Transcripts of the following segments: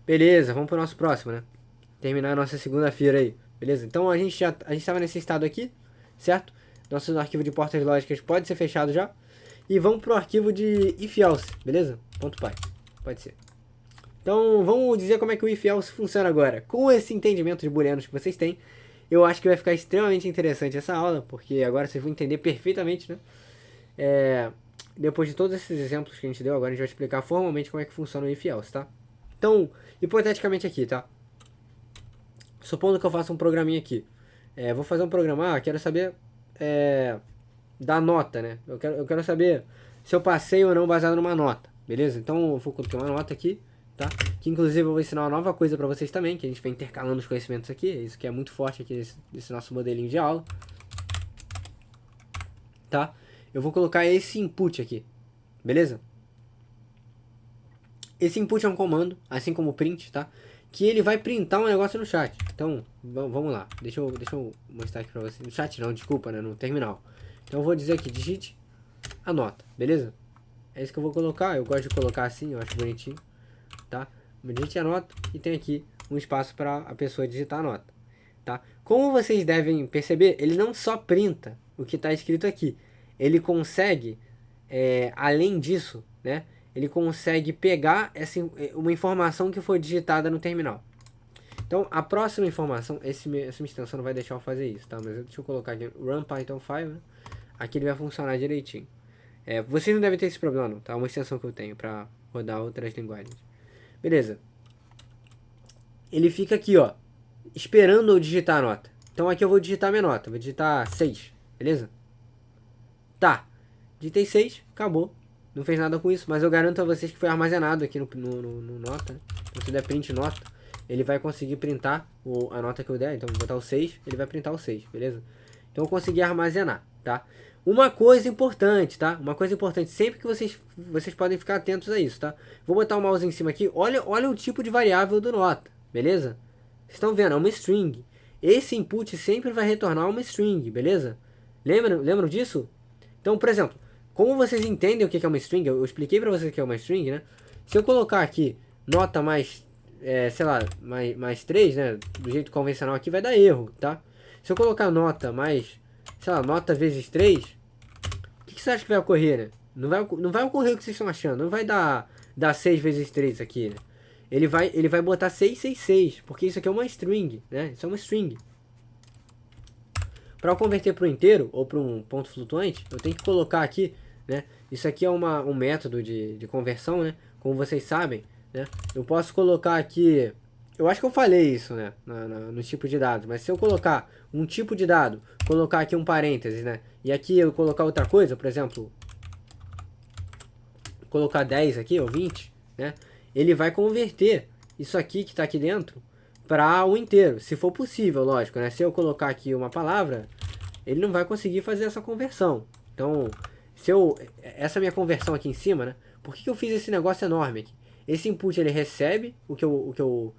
Beleza, vamos pro nosso próximo, né? Terminar a nossa segunda-feira aí. Beleza? Então a gente estava nesse estado aqui, certo? Nosso arquivo de portas lógicas pode ser fechado já. E vamos pro arquivo de if else, beleza? Ponto .py. Pode ser. Então vamos dizer como é que o if else funciona agora. Com esse entendimento de booleanos que vocês têm, eu acho que vai ficar extremamente interessante essa aula, porque agora vocês vão entender perfeitamente, né? Depois de todos esses exemplos que a gente deu, agora a gente vai explicar formalmente como é que funciona o if else, tá? Então, hipoteticamente aqui, tá? Supondo que eu faça um programinha aqui. Vou fazer um programa, quero saber da nota, né? Eu quero saber se eu passei ou não baseado numa nota, beleza? Então eu vou colocar uma nota aqui, tá? Que inclusive eu vou ensinar uma nova coisa pra vocês também, que a gente vai intercalando os conhecimentos aqui. Isso que é muito forte aqui desse nosso modelinho de aula, tá? Eu vou colocar esse input aqui, beleza? Esse input é um comando, assim como o print, tá? Que ele vai printar um negócio no chat. Então, vamos lá. Deixa eu mostrar aqui pra vocês. No chat não, desculpa, né? No terminal. Então eu vou dizer aqui, digite a nota, beleza? É isso que eu vou colocar. Eu gosto de colocar assim, eu acho bonitinho, tá? Digite a nota e tem aqui um espaço para a pessoa digitar a nota, tá? Como vocês devem perceber, ele não só printa o que está escrito aqui. Ele consegue, além disso, né? Ele consegue pegar uma informação que foi digitada no terminal. Então, a próxima informação, essa minha extensão não vai deixar eu fazer isso, tá? Mas deixa eu colocar aqui, run Python 5, né? Aqui ele vai funcionar direitinho. Vocês não devem ter esse problema, não, tá? É uma extensão que eu tenho para rodar outras linguagens. Beleza. Ele fica aqui, ó, esperando eu digitar a nota. Então aqui eu vou digitar minha nota, vou digitar 6, beleza? Tá, digitei 6, acabou. Não fez nada com isso, mas eu garanto a vocês que foi armazenado aqui no nota, né? Então, se der print nota, ele vai conseguir printar a nota que eu der. Então vou botar o 6, ele vai printar o 6, beleza? Então eu consegui armazenar, tá? Uma coisa importante, tá? Uma coisa importante, sempre que vocês podem ficar atentos a isso, tá? Vou botar o mouse em cima aqui, olha o tipo de variável do nota, beleza? Vocês estão vendo, é uma string. Esse input sempre vai retornar uma string, beleza? Lembram disso? Então, por exemplo, como vocês entendem o que é uma string, eu expliquei pra vocês o que é uma string, né? Se eu colocar aqui nota mais, sei lá, mais 3, né? Do jeito convencional aqui vai dar erro, tá? Se eu colocar nota mais, sei lá, nota vezes 3, o que você acha que vai ocorrer, né? Não vai ocorrer o que vocês estão achando, não vai dar 6 vezes 3 aqui, né? Ele vai botar 666, porque isso aqui é uma string, né? Isso é uma string. Para eu converter para o inteiro ou para um ponto flutuante, eu tenho que colocar aqui, né? Isso aqui é um método de conversão, né? Como vocês sabem, né? Eu posso colocar aqui, eu acho que eu falei isso, né? No tipo de dados, mas se eu colocar um tipo de dado, colocar aqui um parênteses, né? E aqui eu colocar outra coisa, por exemplo, colocar 10 aqui ou 20, né? Ele vai converter isso aqui que está aqui dentro para o inteiro, se for possível, lógico, né? Se eu colocar aqui uma palavra, ele não vai conseguir fazer essa conversão. Então, essa minha conversão aqui em cima, né? Por que eu fiz esse negócio enorme aqui? Esse input ele recebe o que eu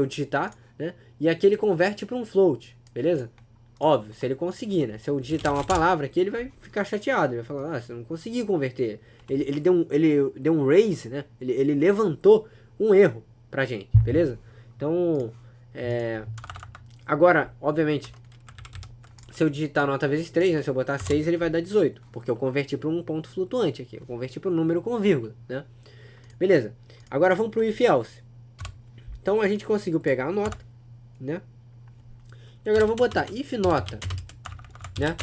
digitar, né? E aqui ele converte para um float, beleza? Óbvio, se ele conseguir, né? Se eu digitar uma palavra aqui, ele vai ficar chateado. Ele vai falar, você não conseguiu converter. Ele deu um raise, né? Ele levantou um erro pra gente, beleza? Então, agora, obviamente, se eu digitar nota vezes 3, né? Se eu botar 6, ele vai dar 18. Porque eu converti para um ponto flutuante aqui. Eu converti para um número com vírgula, né? Beleza. Agora vamos para o if else. Então a gente conseguiu pegar a nota, né? E agora eu vou botar if nota, né?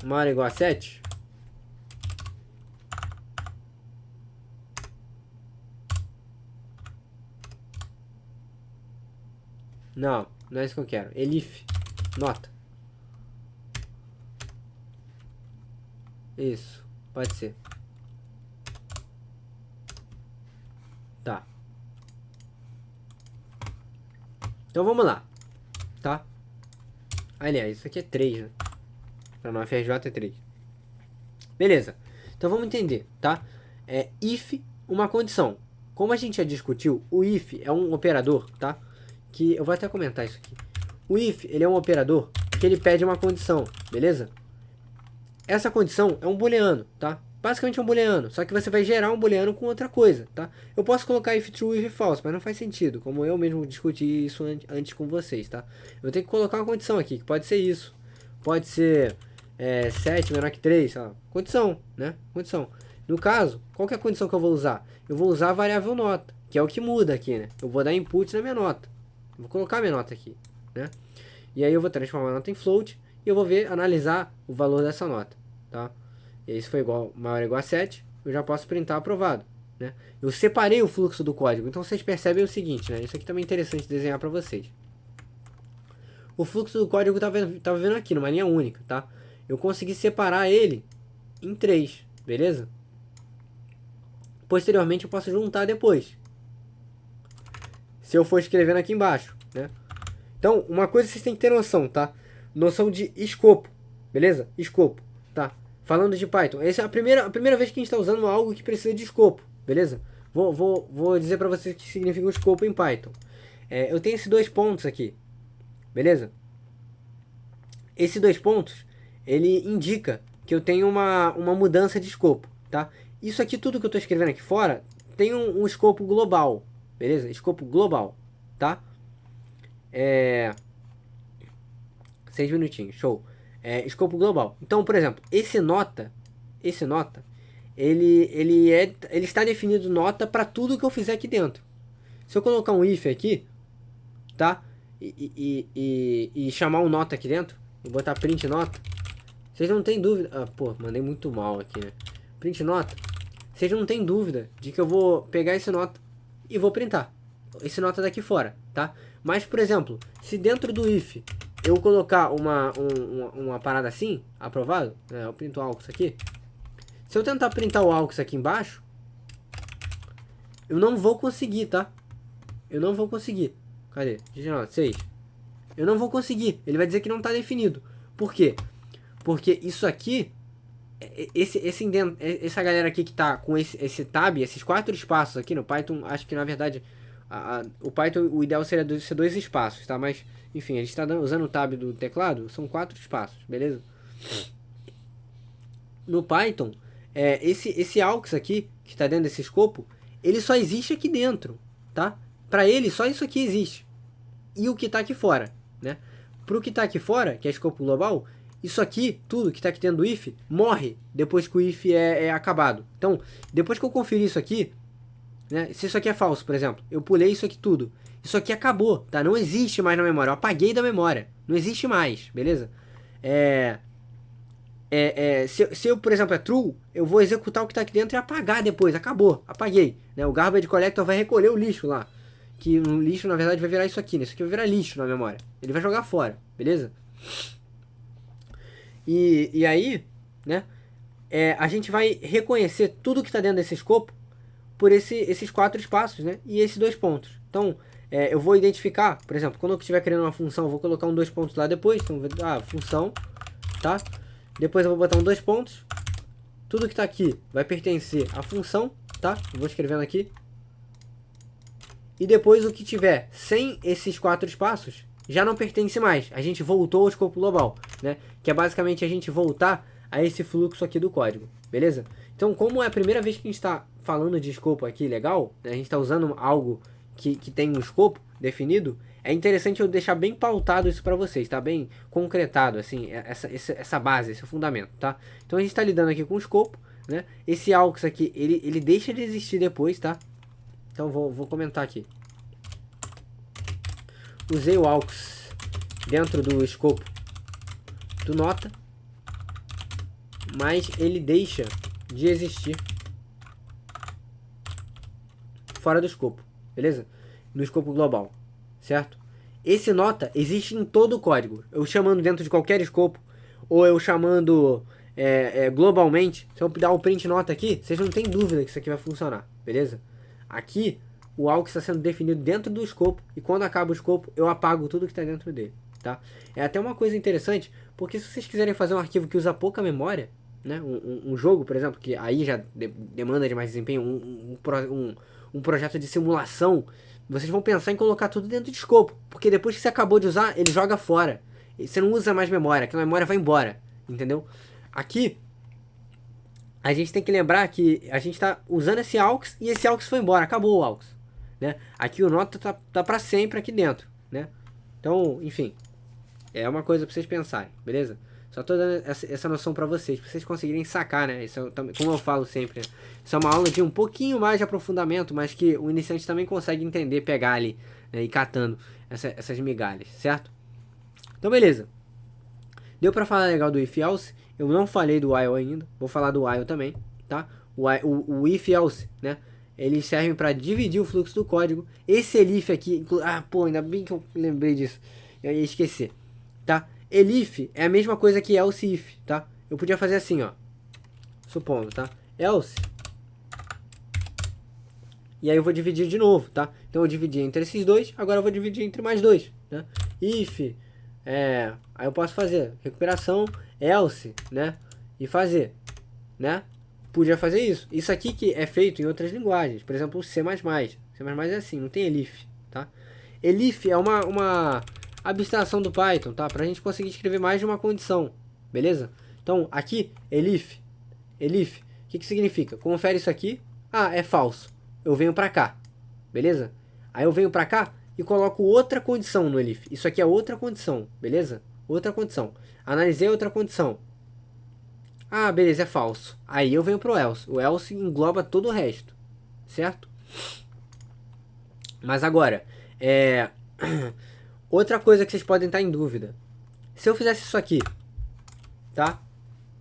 Maior ou igual a 7. Não é isso que eu quero. Elif nota. Isso, pode ser. Tá. Então vamos lá, tá? Aliás, isso aqui é 3, né? Para no FRJ é 3. Beleza. Então vamos entender, tá? If, uma condição. Como a gente já discutiu, o if é um operador, tá? Que eu vou até comentar isso aqui. O if, ele é um operador que ele pede uma condição, beleza? Essa condição é um booleano, tá? basicamente é um booleano, só que você vai gerar um booleano com outra coisa, tá? Eu posso colocar if true e if false, mas não faz sentido, como eu mesmo discuti isso antes com vocês, tá? Eu tenho que colocar uma condição aqui, que pode ser isso, pode ser 7 menor que 3, sei lá. Condição, né? Condição. No caso, qual que é a condição que eu vou usar? Eu vou usar a variável nota, que é o que muda aqui, né? Eu vou dar input na minha nota, vou colocar a minha nota aqui, né? E aí eu vou transformar a nota em float e eu vou analisar o valor dessa nota, tá? E aí se for maior ou igual a 7, eu já posso printar aprovado, né? Eu separei o fluxo do código, então vocês percebem o seguinte, né? Isso aqui também é interessante desenhar para vocês. O fluxo do código tá vendo aqui, numa linha única, tá? Eu consegui separar ele em 3, beleza? Posteriormente eu posso juntar depois, se eu for escrevendo aqui embaixo, né? Então, uma coisa vocês têm que ter noção, tá? Noção de escopo, beleza? Escopo, tá? Falando de Python, essa é a primeira vez que a gente está usando algo que precisa de escopo, beleza? Vou dizer para vocês o que significa um escopo em Python. Eu tenho esses 2 pontos aqui, beleza? Esses 2 pontos, ele indica que eu tenho uma mudança de escopo, tá? Isso aqui, tudo que eu estou escrevendo aqui fora, tem um escopo global, beleza? Escopo global, tá? 6 minutinhos, show. Escopo global. Então, por exemplo, esse nota, ele está definido nota para tudo que eu fizer aqui dentro. Se eu colocar um if aqui, tá? E chamar um nota aqui dentro, vou botar print nota. Vocês não tem dúvida. Ah, pô, mandei muito mal aqui, né? Print nota. Vocês não tem dúvida de que eu vou pegar esse nota e vou printar esse nota daqui fora, tá? Mas, por exemplo, se dentro do if eu colocar uma parada assim, aprovado, eu printo o AUX aqui. Se eu tentar printar o AUX aqui embaixo, eu não vou conseguir, tá? Eu não vou conseguir. Cadê? 6. Eu não vou conseguir. Ele vai dizer que não está definido. Por quê? Porque isso aqui, essa galera aqui que tá com esse tab, esses 4 espaços aqui no Python, acho que na verdade o Python, o ideal seria ser 2 espaços, tá? Mas, enfim, a gente está usando o tab do teclado, são 4 espaços, beleza? No Python, esse AUX aqui, que está dentro desse escopo, ele só existe aqui dentro, tá? Para ele, só isso aqui existe. E o que está aqui fora, né? Para o que está aqui fora, que é escopo global, isso aqui, tudo que está aqui dentro do if, morre depois que o if é acabado. Então, depois que eu conferir isso aqui, né, se isso aqui é falso, por exemplo, eu pulei isso aqui tudo. Isso aqui acabou, tá? Não existe mais na memória. Eu apaguei da memória. Não existe mais, beleza? Se eu, por exemplo, é true, eu vou executar o que está aqui dentro e apagar depois. Acabou, apaguei. Né? O garbage collector vai recolher o lixo lá. Que no lixo, na verdade, vai virar isso aqui. Né? Isso aqui vai virar lixo na memória. Ele vai jogar fora, beleza? E aí, né? A gente vai reconhecer tudo que está dentro desse escopo por esses 4 espaços, né? E esses 2 pontos. Então, eu vou identificar, por exemplo, quando eu estiver criando uma função, eu vou colocar 2 pontos lá depois. Então, função, tá? Depois eu vou botar 2 pontos. Tudo que está aqui vai pertencer à função, tá? Eu vou escrevendo aqui. E depois o que tiver sem esses 4 espaços já não pertence mais. A gente voltou ao escopo global, né? Que é basicamente a gente voltar a esse fluxo aqui do código, beleza? Então, como é a primeira vez que a gente está falando de escopo aqui legal, né? A gente está usando algo que tem um escopo definido, é interessante eu deixar bem pautado isso para vocês, tá? Bem concretado, assim, essa base, esse fundamento, tá? Então a gente está lidando aqui com o escopo, né? Esse AUX aqui, ele deixa de existir depois, tá? Então vou comentar aqui. Usei o AUX dentro do escopo do nota, mas ele deixa de existir fora do escopo, beleza? No escopo global, certo? Esse nota existe em todo o código. Eu chamando dentro de qualquer escopo, ou eu chamando globalmente, se eu dar o print nota aqui, vocês não tem dúvida que isso aqui vai funcionar, beleza? Aqui, o AUX está sendo definido dentro do escopo, e quando acaba o escopo, eu apago tudo que está dentro dele, tá? É até uma coisa interessante, porque se vocês quiserem fazer um arquivo que usa pouca memória, né? Um jogo, por exemplo, que aí já demanda de mais desempenho, um projeto de simulação, vocês vão pensar em colocar tudo dentro de escopo, porque depois que você acabou de usar, ele joga fora. Você não usa mais memória, aquela memória vai embora, entendeu? Aqui, a gente tem que lembrar que a gente está usando esse AUX e esse AUX foi embora, acabou o AUX, né? Aqui o nota tá para sempre aqui dentro, né? Então, enfim, é uma coisa para vocês pensarem, beleza? Só tô dando essa noção para vocês conseguirem sacar, né? Isso como eu falo sempre, né? Isso é uma aula de um pouquinho mais de aprofundamento, mas que o iniciante também consegue entender, pegar ali, né? E catando essas migalhas, certo? Então, beleza. Deu para falar legal do if else. Eu não falei do while ainda, vou falar do while também, tá? O if else, né? Eles servem para dividir o fluxo do código. Esse elif aqui, pô, ainda bem que eu lembrei disso. Eu ia esquecer, tá? Elif é a mesma coisa que else if, tá? Eu podia fazer assim, ó. Supondo, tá? Else. E aí eu vou dividir de novo, tá? Então eu dividi entre esses dois, agora eu vou dividir entre mais dois, né? If, aí eu posso fazer recuperação, else, né? E fazer, né? Podia fazer isso. Isso aqui que é feito em outras linguagens, por exemplo, o C++. C++ é assim, não tem elif, tá? Elif é uma abstração do Python, tá? Pra gente conseguir escrever mais de uma condição, beleza? Então, aqui, elif, o que significa? Confere isso aqui, é falso. Eu venho pra cá, beleza? Aí eu venho pra cá e coloco outra condição no elif. Isso aqui é outra condição, beleza? Outra condição. Analisei outra condição. Beleza, é falso. Aí eu venho pro else. O else engloba todo o resto, certo? Mas agora, outra coisa que vocês podem estar em dúvida. Se eu fizesse isso aqui, tá?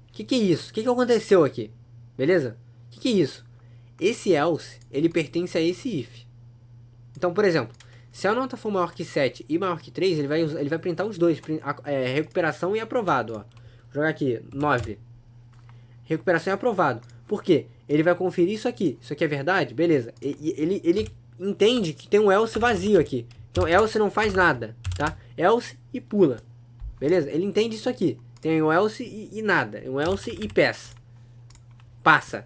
O que é isso? O que aconteceu aqui? Beleza? O que é isso? Esse else, ele pertence a esse if. Então, por exemplo, se a nota for maior que 7 e maior que 3, ele vai printar os dois. Recuperação e aprovado, ó. Vou jogar aqui, 9. Recuperação e aprovado. Por quê? Ele vai conferir isso aqui. Isso aqui é verdade? Beleza. Ele entende que tem um else vazio aqui. Então, else não faz nada, tá? Else e pula. Beleza? Ele entende isso aqui. Tem um else e nada. Um else e pass. Passa.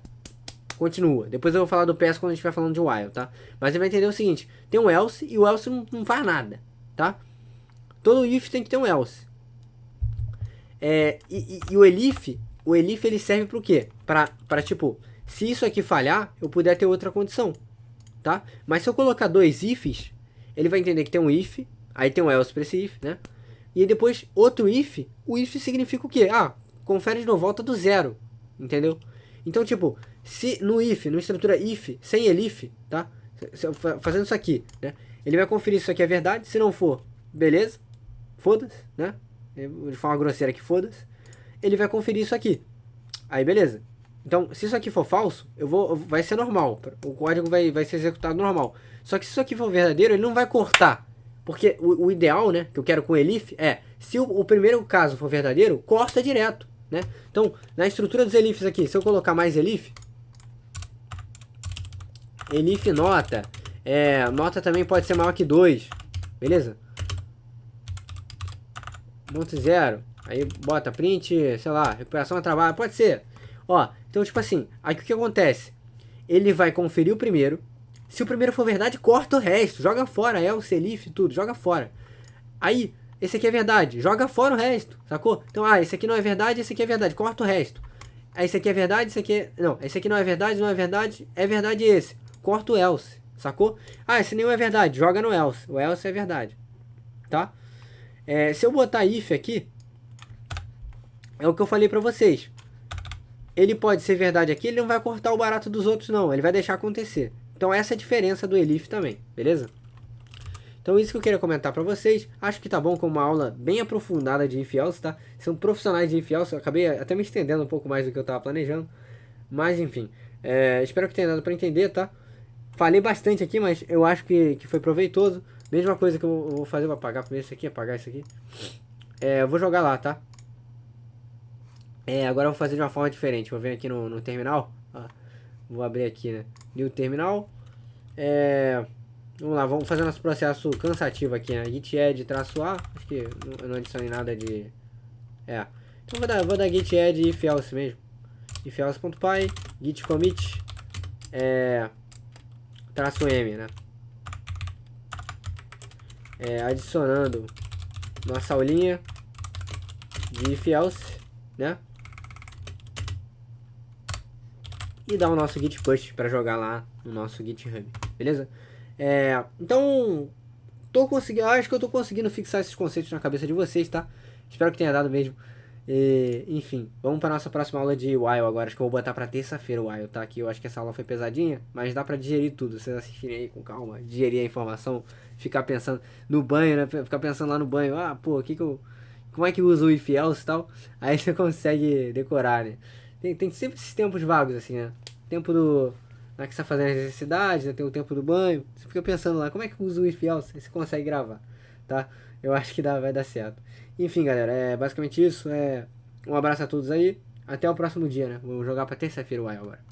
Continua. Depois eu vou falar do pass quando a gente estiver falando de while, tá? Mas ele vai entender o seguinte. Tem um else e o else não faz nada, tá? Todo if tem que ter um else. E o elif ele serve para o quê? Para tipo, se isso aqui falhar, eu puder ter outra condição, tá? Mas se eu colocar dois ifs, ele vai entender que tem um if, aí tem um else para esse if, né? E depois outro if, o if significa o quê? Confere de novo, volta do zero, entendeu? Então, tipo, se no if, na estrutura if, sem elif, tá? Fazendo isso aqui, né? Ele vai conferir se isso aqui é verdade, se não for, beleza, foda-se, né? De forma grosseira aqui, foda-se. Ele vai conferir isso aqui. Aí, beleza. Então, se isso aqui for falso, vai ser normal. O código vai ser executado normal. Só que se isso aqui for verdadeiro, ele não vai cortar. Porque o ideal, né, que eu quero com o elif se o primeiro caso for verdadeiro, corta direto, né? Então, na estrutura dos elifs aqui, se eu colocar mais elif nota, nota também pode ser maior que 2, beleza? Ponto 0. Aí bota print, sei lá, recuperação a trabalho, pode ser. Ó, então tipo assim, aí o que acontece? Ele vai conferir o primeiro. Se o primeiro for verdade, corta o resto, joga fora, o elif, tudo, joga fora. Aí, esse aqui é verdade, joga fora o resto, sacou? Então, esse aqui não é verdade, esse aqui é verdade, corta o resto. Aí esse aqui é verdade, esse aqui é... Não, esse aqui não é verdade esse. Corta o else, sacou? Esse nenhum é verdade, joga no else. O else é verdade, tá? Se eu botar if aqui, é o que eu falei pra vocês. Ele pode ser verdade aqui, ele não vai cortar o barato dos outros não, ele vai deixar acontecer. Então essa é a diferença do elif também, beleza? Então isso que eu queria comentar pra vocês. Acho que tá bom com uma aula bem aprofundada de if else, tá? São profissionais de if else, eu acabei até me estendendo um pouco mais do que eu tava planejando. Mas enfim, espero que tenha dado pra entender, tá? Falei bastante aqui, mas eu acho que foi proveitoso. Mesma coisa que eu vou fazer, vou apagar primeiro isso aqui, apagar isso aqui. Eu vou jogar lá, tá? Agora eu vou fazer de uma forma diferente. Vou vir aqui no terminal. Vou abrir aqui, né? New terminal. Vamos lá, vamos fazer nosso processo cansativo aqui, né? Git add -a. Acho que eu não adicionei nada de... Então vou dar git add if else mesmo. If else.py, git commit, -m, né? Adicionando nossa aulinha de if else, né? e dar o nosso Git push para jogar lá no nosso GitHub, beleza? Então, acho que eu tô conseguindo fixar esses conceitos na cabeça de vocês, tá? Espero que tenha dado mesmo. Enfim, vamos para nossa próxima aula de While agora. Acho que eu vou botar para terça-feira o While, tá? Aqui eu acho que essa aula foi pesadinha, mas dá para digerir tudo. Vocês assistirem aí com calma, digerir a informação, ficar pensando no banho, né? Ficar pensando lá no banho, pô, como é que usa o if else e tal? Aí você consegue decorar, né? Tem sempre esses tempos vagos, assim, né? Tempo do. Na que você tá fazendo as necessidades, né? Tem o tempo do banho. Você fica pensando lá, como é que usa o if else? Aí você consegue gravar, tá? Eu acho que vai dar certo. Enfim, galera, é basicamente isso. Um abraço a todos aí. Até o próximo dia, né? Vou jogar pra terça-feira o Wild agora.